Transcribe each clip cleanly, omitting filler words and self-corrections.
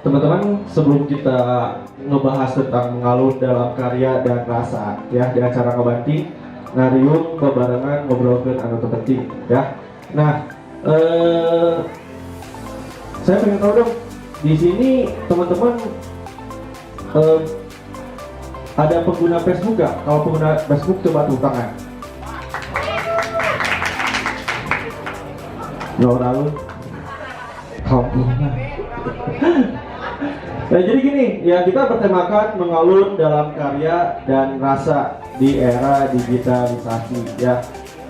Teman-teman, sebelum kita ngebahas tentang mengalun dalam karya dan rasa ya di acara Ngebanting, ngariung bebarengan ngobrolkeun anu teu penting ya. Nah, saya pengen tahu dong, di sini teman-teman ada pengguna Facebook nggak? Kalau pengguna Facebook coba tuh tangan. Nggak tahu. Kampung. Nah, jadi gini, ya kita bertemakan mengalun dalam karya dan rasa di era digitalisasi ya.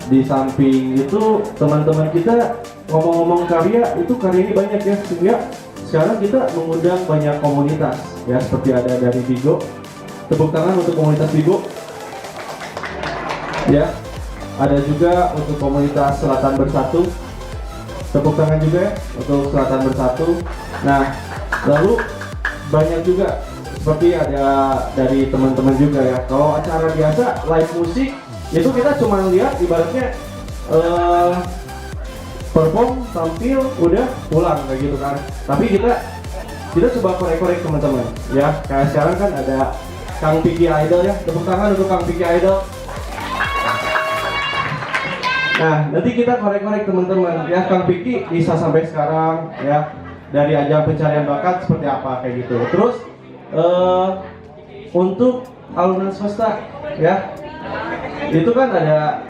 Di samping itu teman-teman kita ngomong-ngomong karya, itu karya ini banyak ya, sehingga sekarang kita mengundang banyak komunitas ya, seperti ada dari Vigo. Tepuk tangan untuk komunitas Vigo ya. Ada juga untuk komunitas Selatan Bersatu. Tepuk tangan juga ya untuk Selatan Bersatu. Nah, lalu banyak juga seperti ada dari teman-teman juga ya. Kalau acara biasa live musik itu kita cuma lihat ibaratnya perform, tampil, udah pulang kayak gitu kan. Tapi kita coba korek-korek teman-teman ya. Kayak sekarang kan ada Kang Piki Idol ya. Tepuk tangan untuk Kang Piki Idol. Nah, nanti kita korek-korek teman-teman ya, Kang Piki bisa sampai sekarang ya, dari ajang pencarian bakat seperti apa kayak gitu. Terus untuk alunan swasta ya, itu kan ada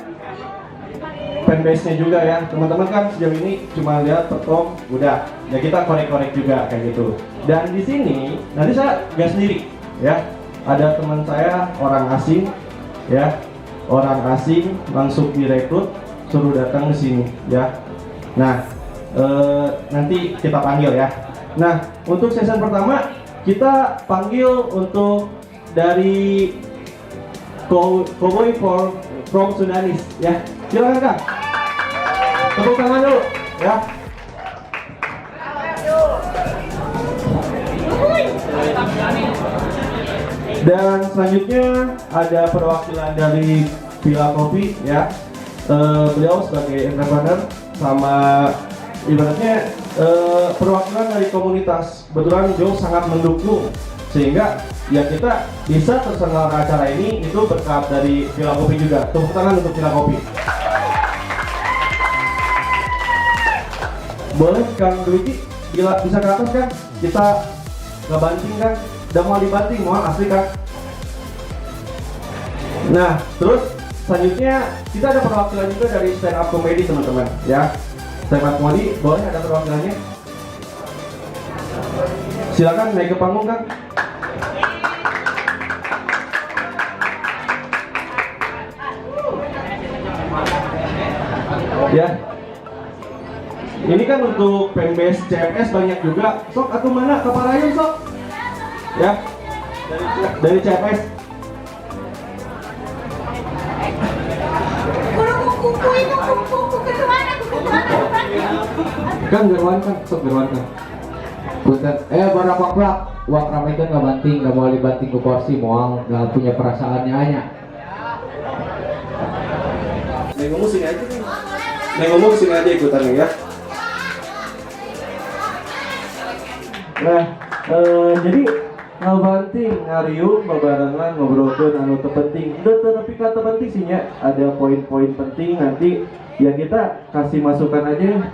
fanbase-nya juga ya. Teman-teman kan sejauh ini cuma lihat perform, udah. Ya kita korek-korek juga kayak gitu. Dan di sini nanti saya nggak sendiri ya. Ada teman saya orang asing ya, orang asing langsung direkrut, suruh datang ke sini ya. Nah, nanti kita panggil ya. Nah, untuk season pertama kita panggil untuk dari Cowboy from Sudanis ya. Silakan Kak. Tepuk tangan dulu ya. Dan selanjutnya ada perwakilan dari Villa Kopi ya. Beliau sebagai entrepreneur sama ibaratnya perwakilan dari komunitas. Kebetulan Joe sangat mendukung sehingga ya kita bisa terselenggara acara ini itu berkat dari Villa Kopi juga. Tepuk tangan untuk Villa Kopi. Boleh Kang Dwiki bisa ke atas kan? Kita ngebanting kan? Udah mau dibanting, mohon asli kan? Nah, terus selanjutnya kita ada perwakilan juga dari stand up comedy teman-teman ya. Stand up comedy boleh ada perwakilannya? Silakan naik ke panggung kan. Ya. Ini kan untuk fanbase CMS banyak juga. Sok atau mana ke Parayun sok? Ya. Dari CMS. Kan gerwan kan, sok gerwan kan. Punten, barapak-bak, wak ramekeun ngabanting, nggak mau dibanting ke porsi, moal nggak punya perasaannya hanya. Neng ngomong sini aja nih. Neng ngomong sini aja ikutannya ya. Nah, jadi ngabanting, ngariung, bebarengan, ngobrolkeun anu teu penting. Tapi kata penting sih nya, ada poin-poin penting nanti ya kita kasih masukan aja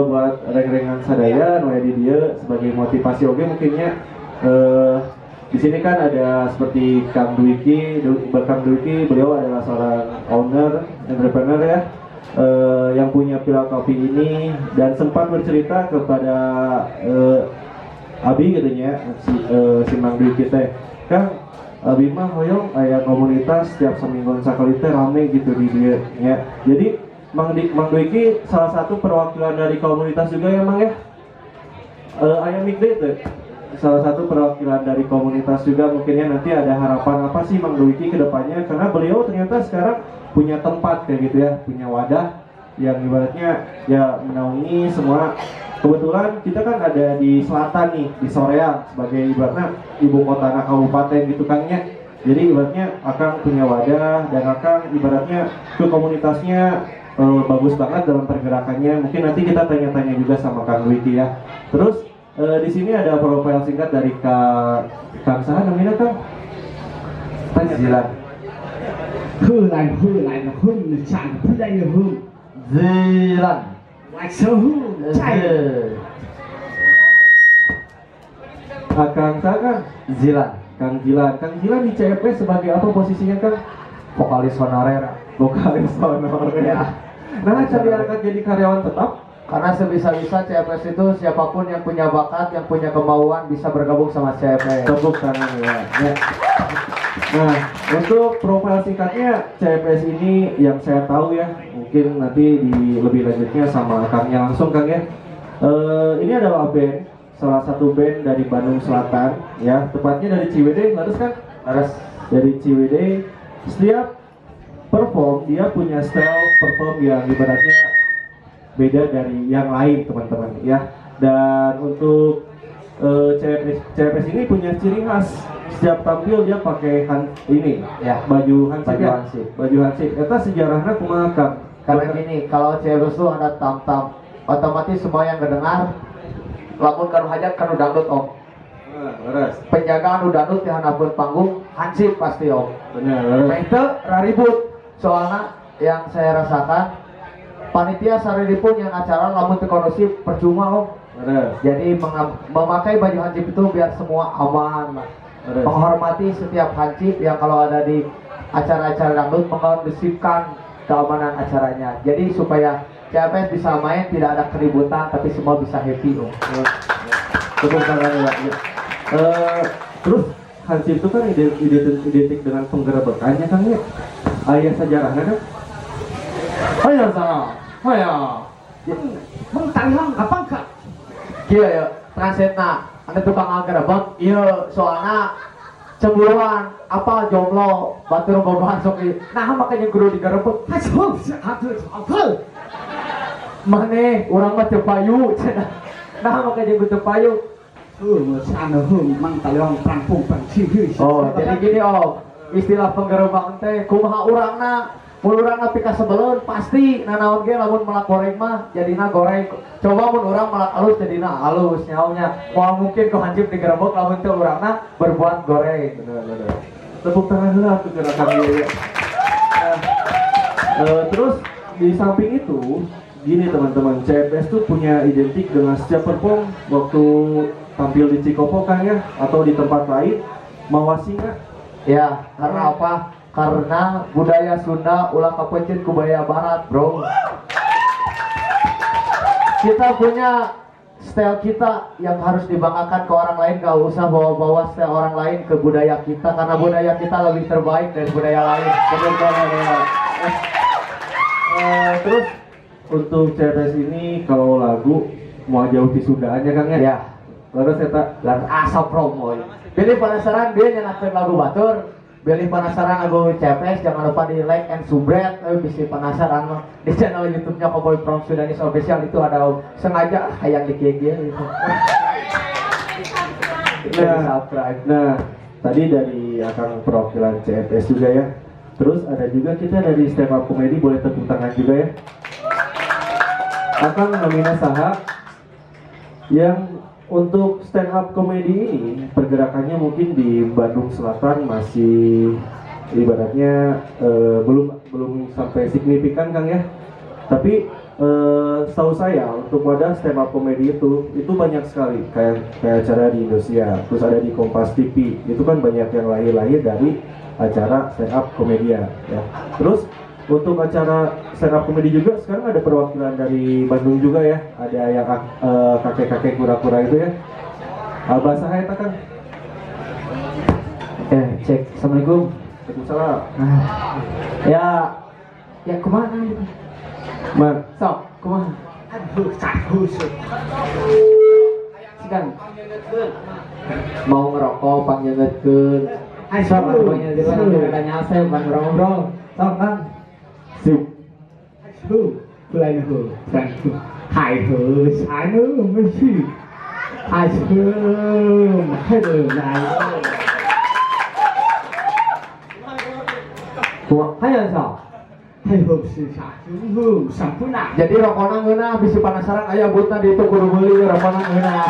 buat reng-rengan sadaya nu di dia sebagai motivasi oge mungkinnya. Di sini kan ada seperti Kang Dwiki, beliau adalah seorang owner, entrepreneur ya, yang punya Villa Kopi ini dan sempat bercerita kepada Abi katanya si Mang Dwiki teh, Kang Abi mah hoyong aya komunitas setiap semingguan sakali teh rame gitu di dia ya. Jadi Mang Dwiki salah satu perwakilan dari komunitas juga ya Mang ya. Aya Mikde itu salah satu perwakilan dari komunitas juga. Mungkinnya nanti ada harapan apa sih Mang Dwiki ke depannya, karena beliau ternyata sekarang punya tempat kayak gitu ya, punya wadah yang ibaratnya ya menaungi semua. Kebetulan kita kan ada di selatan nih, di Soreang sebagai ibaratnya ibu kota kabupaten gitu Kang ya. Jadi ibaratnya akan punya wadah dan akan ibaratnya ke komunitasnya bagus banget dalam pergerakannya. Mungkin nanti kita tanya-tanya juga sama Kang Wiki ya. Terus di sini ada profil singkat dari Kang Saha namanya Kang. Tanya Zilan. 荷兰产不在的荷， Zilan. 我说荷在 Kang Saha kan? Zilan. Kang Jilan di CFS sebagai apa posisinya Kang? Vokalis honorer. Vokalis honorer. Ya. Nah, cari angkat jadi karyawan tetap. Karena sebisa-bisa CFS itu siapapun yang punya bakat, yang punya kemauan bisa bergabung sama CFS. Tepuk tangan ya. Nah, untuk profil singkatnya CFS ini yang saya tahu ya, mungkin nanti di lebih lanjutnya sama Kangnya langsung Kang ya. Ini adalah band, salah satu band dari Bandung Selatan ya, tepatnya dari Ciwidey, harus kan? Harus dari Ciwidey. Setiap perform dia punya style perform yang ibaratnya beda dari yang lain teman-teman ya. Dan untuk CFS ini punya ciri khas, setiap tampil dia pakai ini Ya. baju hansip ya? hansip. Baju hansip eta sejarahnya kumaha Kang? Karena gini, kalau CFS itu ada tam-tam, otomatis semua yang kedengar lamun kanu hajat kanu dangdut om. Beres. Penjagaan udah dangdut yang handapun panggung hansip pasti om. Benar, beres. Itu raribut. Soalnya yang saya rasakan panitia sariripun yang acara lamun teu kondusif percuma om. Beres. Jadi memakai baju hansip itu biar semua aman. Beres. Menghormati setiap hansip yang kalau ada di acara-acara dangdut mengkondusifkan keamanan acaranya. Jadi supaya CFS bisa main tidak ada keributan tapi semua bisa happy om. Tepuk tangan ya. Terus hansip itu kan identik dengan penggerebekannya Kang ya. Ayah sejarahnya kan? Ayah salah. Ayah. Mong tanghang apa kak? Iya ya, transitna anda tukang anggerebek, iya soalnya cemburuan apa jomblo batur bobohan sok nah makanya kudu digerebek. Hasil apa? Maneh urang mah teu payu cenah. Nah makanya kudu teu payu. Sana mang taliong pangpung pangsi. Oh, jadi gini om, istilah penggerebek teh kumaha urangna mun urangna pika sebeleun pasti nanaon ge lamun melak goreng mah jadina goreng. Coba mun urang melak alus jadina alus nyaunya. Moal mungkin ku hancip digerebek lamun teu urangna berbuat goreng. Benar. Tepuk tangan dulu tuh gerakan dia. Terus di samping itu gini teman-teman, CFS tuh punya identik dengan setiap perform waktu tampil di Cikopo kan ya atau di tempat lain mawasi nggak? Ya, karena apa? Karena budaya Sunda ulah kapencet ku budaya Barat, bro. Kita punya style kita yang harus dibanggakan ke orang lain, gak usah bawa-bawa style orang lain ke budaya kita karena budaya kita lebih terbaik dari budaya lain. Betul banget ya. Terus untuk CFS ini kalau lagu mau jauh di Sundaannya Kang ya? Ya, Terus saya dan asal promo. Pilih penasaran dia nyanyikan lagu batur. Pilih penasaran lagu CFS, jangan lupa di like and subscribe. Bisa penasaran di channel YouTube-nya Cowboy from Sudanis Official itu ada sengaja kayak di gitu. Nah, tadi dari akang perwakilan CFS juga ya. Terus ada juga kita dari stand up comedy, boleh tepuk tangan juga ya. Akang namina saha yang untuk stand up comedy ini pergerakannya mungkin di Bandung Selatan masih ibaratnya belum sampai signifikan Kang ya. Tapi setahu saya untuk wadah stand up comedy itu banyak sekali kayak acara di Indonesia, terus ada di Kompas TV. Itu kan banyak yang lahir dari acara stand up komedian ya. Terus untuk acara stand up comedy juga sekarang ada perwakilan dari Bandung juga ya. Ada yang kakek-kakek kura-kura itu ya. Bahasa Hai kan? Cek. Assalamualaikum. Waalaikumsalam. Ya kemana gitu? Man, Sok, kemana? Aduh, cahus. Sedang mau ngerokok panggilkeun. Sok panggilkeun tanya saya ban ngobrol. Sok kan. sip. Play hư, hài hư, sai nữa mới suy. Hài hư, hai đường này. Của hay là sao? hai hum si satu hum sampuna. Jadi rokona ngeunah bisi penasaran aya butna di itu kudu meuli rokona ngeunah.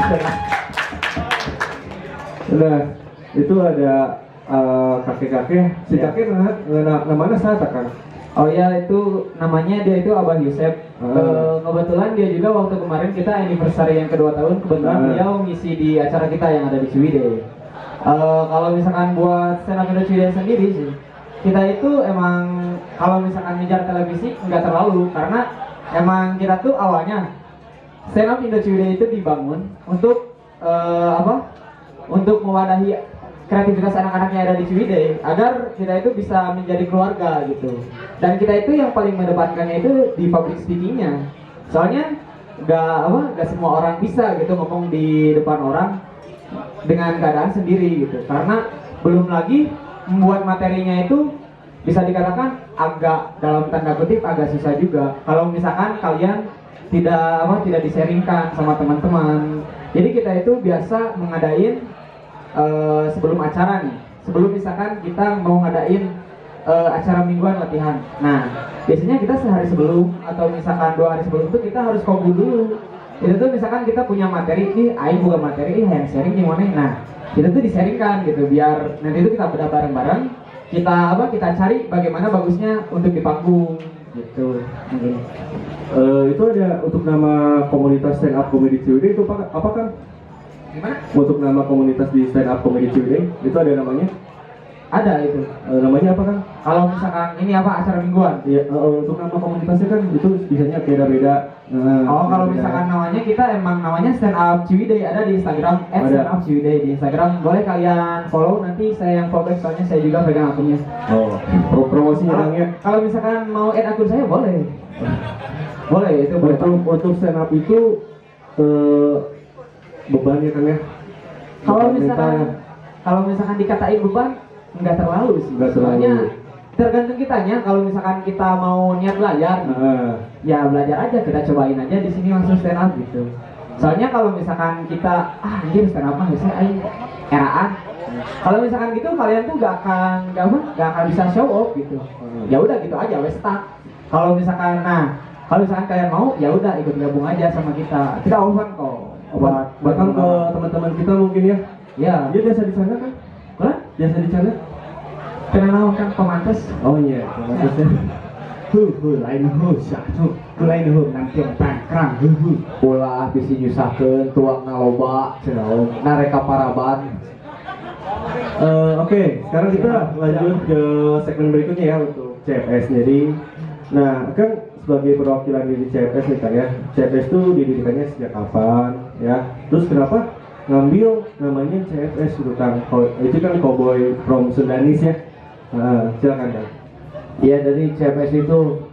Nah, itu ada kakek-kakek. Si Ya. kakek namanya saat Kang. Oh ya, itu namanya dia itu Abah Yusef. Kebetulan dia juga waktu kemarin kita anniversary yang kedua tahun, kebetulan beliau ngisi di acara kita yang ada di Ciwidey. Kalau misalkan buat stand up Indo Ciwidey sendiri sih, kita itu emang kalau misalkan ngejar televisi nggak terlalu, karena emang kita tuh awalnya stand up Indo Ciwidey itu dibangun untuk untuk mewadahi kreativitas anak-anak yang ada di Ciwidey agar kita itu bisa menjadi keluarga gitu. Dan kita itu yang paling mendepankannya itu di public speakingnya. Soalnya nggak semua orang bisa gitu ngomong di depan orang dengan keadaan sendiri gitu. Karena belum lagi membuat materinya itu bisa dikatakan agak dalam tanda kutip agak susah juga. Kalau misalkan kalian tidak disaringkan sama teman-teman. Jadi kita itu biasa mengadain sebelum acara nih, sebelum misalkan kita mau ngadain acara mingguan latihan. Nah, biasanya kita sehari sebelum atau misalkan 2 hari sebelum itu kita harus kobu dulu. Itu tuh misalkan kita punya materi, aing buka materi, yang sharing gimana? Nah, itu tuh disaringkan gitu, biar nanti itu kita beda bareng-bareng. Kita cari bagaimana bagusnya untuk di panggung gitu. Mungkin. Itu ada untuk nama komunitas stand up comedy Ciwidey itu apa kan? Gimana? Untuk nama komunitas di stand up comedy Ciwidey itu ada namanya? Ada itu. Namanya apa kan? Kalau misalkan ini acara mingguan. Iya, untuk nama komunitasnya kan itu biasanya beda-beda. Kalau misalkan namanya kita emang namanya stand up Ciwidey, ada di Instagram @stand up Ciwidey di Instagram, boleh kalian follow, nanti saya yang follow back soalnya saya juga pegang akunnya. Promosinya ya. Kalau misalkan mau add akun saya boleh. Boleh itu boleh. Untuk stand up itu beban ya kan ya? Kalau misalkan dikatain beban nggak terlalu sih. Nggak terlalu. Soalnya tergantung kitanya. Kalau misalkan kita mau niat belajar, ya belajar aja, kita cobain aja di sini langsung stand up gitu. Soalnya kalau misalkan kita anjir stand up mah saya aing eraan. Kalau misalkan gitu kalian tuh gak akan bisa show off gitu. Ya udah gitu aja wes start. Kalau misalkan kalian mau ya udah ikut gabung aja sama kita. Kita open kok. Bahkan ke teman-teman kita mungkin ya. Ya. Dia biasa di sana kan? Hah? Biasa di sana? Kenal kan pemantes. Oh iya, pemantasnya. Lain hum satu, lain hum nanti bangkrang hum. Ulah bisi nyusahkeun tuangna loba cenah nareka paraban. Oke, sekarang kita lanjut ke segmen berikutnya ya untuk CFS. Jadi, nah kan sebagai perwakilan dari CFS nih kan ya. CFS itu didirikannya sejak kapan ya? Terus kenapa ngambil namanya CFS gitu kan? Itu kan Cowboy from Sundanis ya. Silakan kan. Iya, dari CFS itu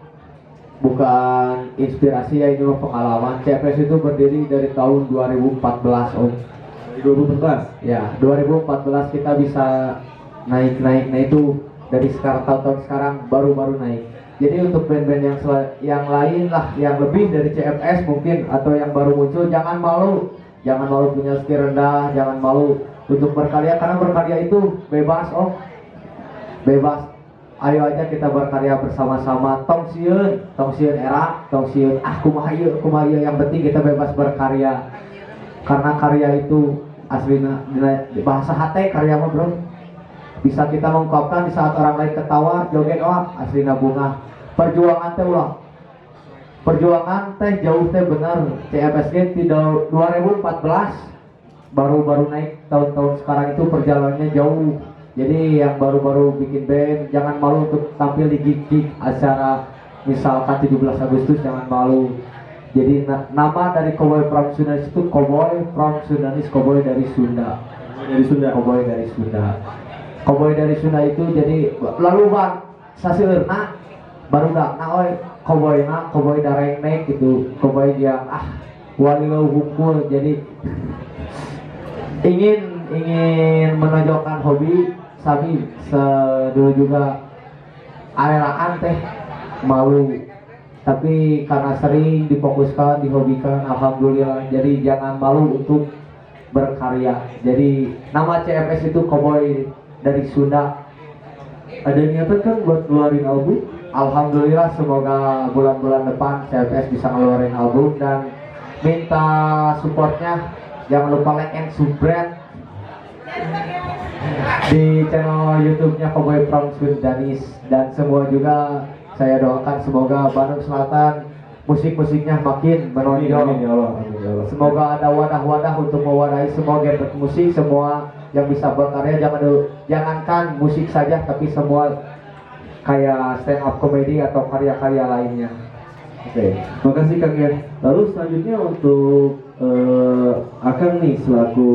bukan inspirasi ya, ini mah pengalaman. CFS itu berdiri dari tahun 2014 Om. 2014. Ya, 2014 kita bisa naik. Nah itu dari tahun sekarang baru naik. Jadi untuk band-band yang lain lah, yang lebih dari CFS mungkin atau yang baru muncul, jangan malu punya skill rendah, jangan malu untuk berkarya, karena berkarya itu bebas Om, bebas. Ayo aja kita berkarya bersama-sama. Tong sieun era, kumaha ieu, yang penting kita bebas berkarya. Karena karya itu aslinya bahasa hati karya mah bro. Bisa kita mengungkapkan di saat orang lain ketawa, joget aslina bunga. Perjuangan teh jauh teh benar. CFSG tidak 2014 baru naik, tahun-tahun sekarang itu perjalanannya jauh. Jadi yang baru-baru bikin band jangan malu untuk tampil di gig acara misalkan 17 Agustus, jangan malu. Jadi nama dari Cowboy from Sundanis itu Cowboy from Sundanis, Cowboy dari Sunda. Cowboy dari Sunda itu jadi lalu sasileurna baru oi cowboy dareng naik gitu, cowboy yang walilau hukum. Jadi ingin menonjolkan hobi sami dulu juga arelaan teh malu, tapi karena sering difokuskan, dihobikan, alhamdulillah. Jadi jangan malu untuk berkarya. Jadi nama CFS itu Cowboy dari Sunda. Ada niatan kan buat keluarin album? alhamdulillah semoga bulan-bulan depan CFS bisa ngeluarin album dan minta supportnya, jangan lupa like and subscribe di channel YouTube-nya Cowboy from Sweet Danis, dan semua juga saya doakan semoga Bandung Selatan musik-musiknya makin menonjol. Amin ya Allah, amin ya Allah. Semoga ada wadah-wadah untuk mewadahi semua genre musik, semua yang bisa berkarya, jangankan musik saja tapi semua kayak stand up comedy atau karya-karya lainnya. Oke, makasih Kang ya. Lalu selanjutnya untuk Akang nih selaku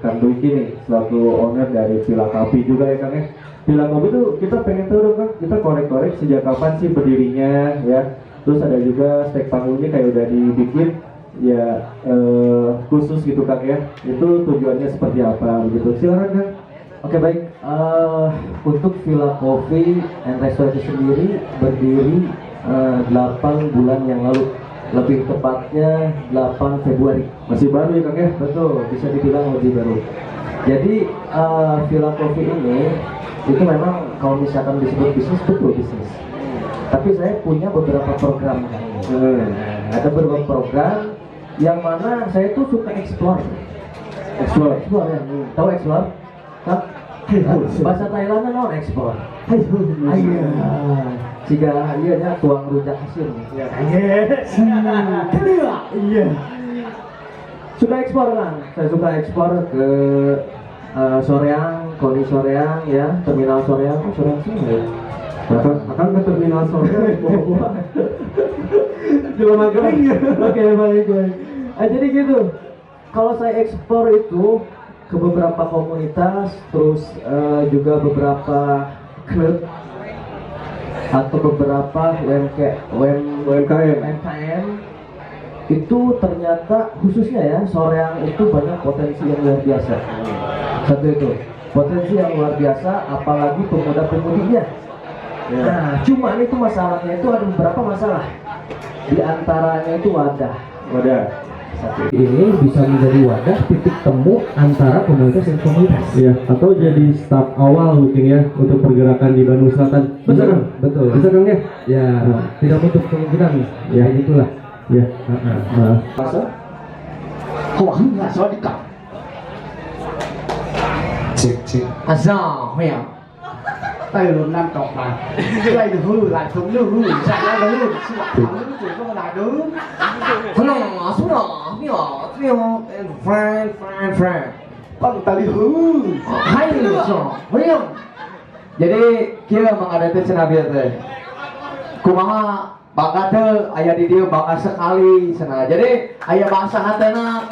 Kang Dwiki nih selaku owner dari Villa Kapi juga ya Kang ya. Villa Kapi itu kita pengen tahu dong Kang, kita korek-korek sejak kapan sih berdirinya ya. Terus ada juga stek panggungnya kayak udah dibikin ya khusus gitu Kang ya. Itu tujuannya seperti apa gitu. Silakan Kang. Oke baik, untuk Villa Coffee and Resto itu sendiri berdiri 8 bulan yang lalu, lebih tepatnya 8 Februari. Masih baru ya Kang ya? Betul, bisa dibilang lebih baru. Jadi Villa Coffee ini itu memang kalau misalkan disebut bisnis, betul bisnis. Tapi saya punya beberapa program. Ada beberapa program yang mana saya tuh suka explore ya. Tahu explore? Kan? Bahasa Thailandnya non explore. Ayo. Jika iya nya tuang rujak hasil. Iya. Suka ekspor kan? Saya suka ekspor ke Soreang, Koni Soreang ya, terminal Soreang, Soreang sini ya. Akan ke terminal Soreang. Jelema kering ya. Oke, baik. Jadi gitu. Kalau saya ekspor itu ke beberapa komunitas, terus juga beberapa klub atau beberapa UMKM itu ternyata khususnya ya Soreang itu banyak potensi yang luar biasa. Satu itu potensi yang luar biasa, apalagi pemuda-pemudinya. Nah, cuman itu masalahnya itu ada beberapa masalah. Di antaranya itu wadah. Satu ini bisa menjadi wadah titik temu antara komunitas dan komunitas. Iya, atau jadi start awal mungkin ya untuk pergerakan di Bandung Selatan. Bisa Kang? Betul. Bisa Kang ya? Ya, tidak menutup kemungkinan. Ya, itulah. Ya. Masa? Kau nggak soal dikau. Cek. Azam, ya. Tay lùm năm cọc này. Đây được hư lại không lưu hư. Chạy ra là hư. Xin lỗi, thằng nó chuyển qua lại đứng. Friend. Con tali hư. Hai William. Jadi kira mengada teh cenah bieu teh. Kumaha bangga teh aya di dieu bangga sekali cenah. Jadi aya bahasa hatena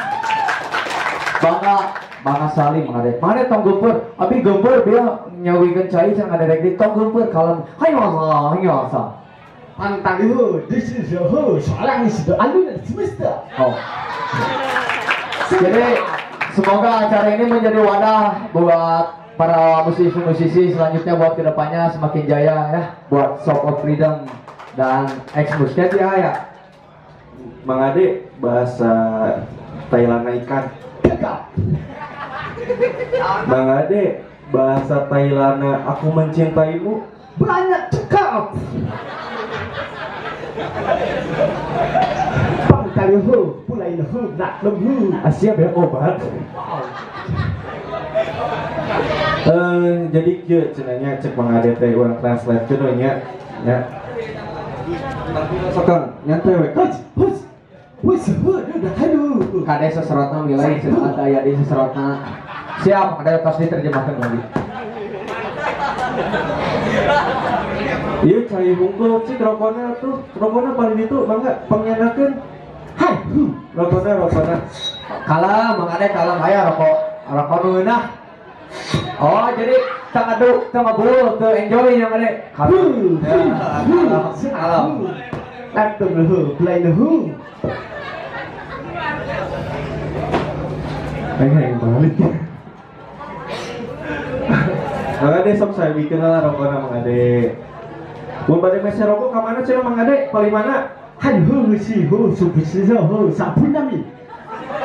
bangga sekali mengada. Mane tong geumpeur, abi geumpeur bieu nyawikeun cai cenah ngadek di tong geumpeur kalem. Hayo asa. Con tali hư. This is your hư. Soalnya is the alun semester. Oh. Jadi semoga acara ini menjadi wadah buat para musisi-musisi selanjutnya buat kedepannya semakin jaya ya, buat Sound of Freedom dan X-Mus ya. Mang Ade bahasa Thailand ikan. Mang Ade bahasa Thailand aku mencintaimu. Banyak cakap. Bang tali hư. Mulai hư. Nak lem hư. Siap ya obat. Jadi kieu cenanya cek Mang Ade teh urang translate teh nya ya. Sokang nyantai we. Wis hư. Aduh. Kade seserotna nilai cenah ada aya di seserotna. Siap, ada tos diterjemahkan lagi. Iya cai hungkul cik rokona tuh. Rokona paling itu mangga pangenakeun. Hai. Rokona. Kalem, mangade kalem aya rokok neunah. Oh, jadi teu adu, teu ngabul, teu enjoy yang ade. Kalem. Kalem. Nak tu hư. Mulai hư. Pengen balik. Mang Ade sok saya bikin lah rokona Mang Ade. Mun bade mese rokok ka mana cenah Mang Ade? Paling mana? Hai hư si hư. Subisi hư. Sampun nami.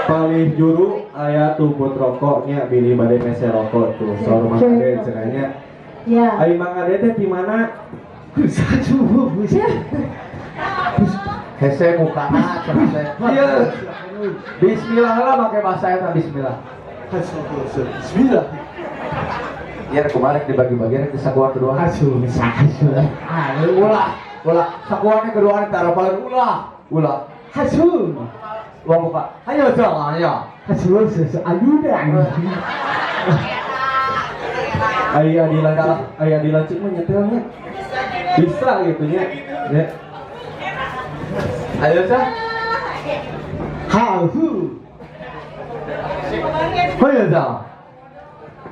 Paling juru aya tumput rokoknya bili bade mese rokok tuh. Sor Mang Ade cenahnya. Ya, Ai Mang Ade teh di mana? Satu buset. Hese mukana cenah teh. Iya. Bismillah lah pakai bahasa eta bismillah. Bismillah. Ya kemarin dibagi-bagi rek di sakuan kedua. Hasu, hasu. Ulah. Sakuannya kedua antara paling ulah. Hasu. Uang buka. Ayo jangan ya. Hasu, ayu deh. Aya dilancik mah nyetelnya. Bisa gitu nya. Ya. Ayo sah. Hasu. Ayo sah.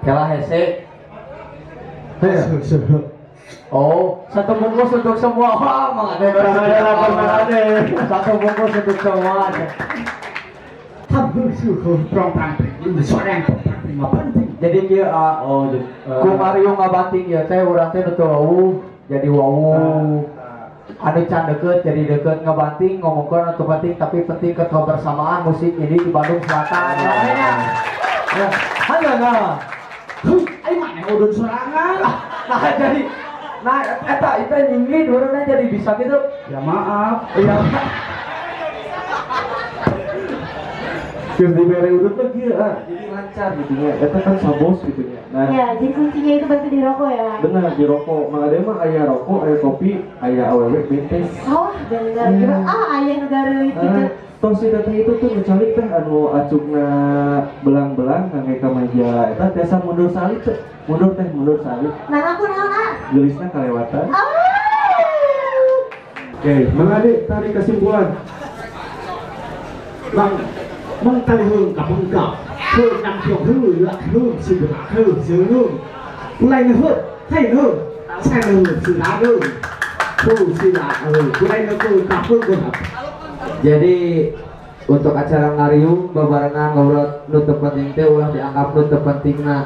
Kela hese. Hasu. Oh, satu bungkus untuk semua. Wah, mangane satu bungkus untuk semua. Hasu, program ini suara yang penting. Jadi kieu ku Mario ngabanting ya teh urang teh betul wau jadi wau. Anu can deket jadi deket ngabanting ngomongkeun atuh penting tapi penting kebersamaan musik ini di Bandung Selatan. Ya, hanya nah. Ayo mana udun sorangan. Nah jadi eta nyingli durana jadi bisa gitu. Ya maaf. Iya. Geus dibere udut mah kieu jadi lancar gitu nya. Eta kan sabos gitu nya. Nah, Ya, jadi kuncinya itu berarti di rokok ya. bener di rokok. Mangade mah aya rokok, aya kopi, aya awewe bentes. Oh, benar. Kira ayah negara itu. Tos si teteh itu tuh mencalik teh anu acukna belang-belang ngangge ka meja eta tiasa mundur salib teh. Mundur salib. Nah, aku naon ah. Gelisna kalewatan. Ah. Oke, mangade tarik kesimpulan. Mong talihung kapungkap. Hương năm triệu hương lại hương sự được hương sự hương này là hương hay hương sai là hương sự đá hương hương sự đá hương này là hương cặp hương của hợp. Jadi untuk acara ngariung babarengan ngobrol nu teu penting teh ulah dianggap nu teu pentingna.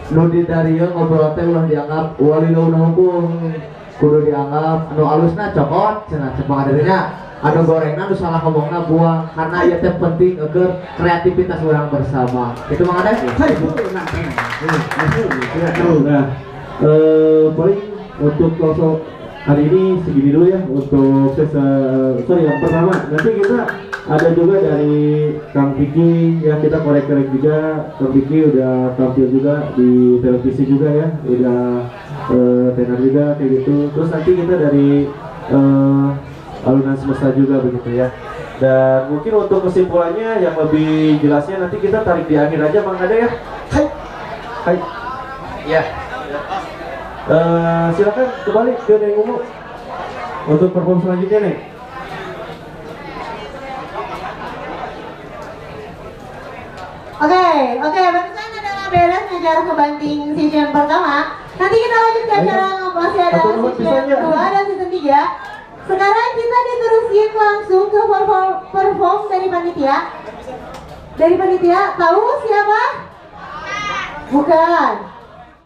Nu di darieu ngobrol teh ulah dianggap walilauna hukum. Kudu dianggap anu alusna cokot cenah cepeng adeunya. Anu gorengna nu salah ngomongna buang karena ieu teh penting agar kreativitas orang bersama. Itu mah ada. Hay hương năm cái Nah, paling untuk langsung hari ini segini dulu ya untuk yang pertama. Nanti kita ada juga dari Kang Piki ya, kita korek-korek juga. Kang Piki udah tampil juga di televisi juga ya, udah tenar juga kayak gitu. Terus nanti kita dari alunan semesta juga begitu ya. Dan mungkin untuk kesimpulannya yang lebih jelasnya nanti kita tarik di akhir aja Bang Ade ya. Hai. Iya. Silakan kembali ke Neng Umu untuk perform selanjutnya nih. Oke, barusan adalah beres acara kebanting season pertama. Nanti kita lanjut ke acara masih ada season 2 dan season 3. Sekarang kita diterusin langsung ke perform dari panitia. Dari panitia, tahu siapa? Bukan.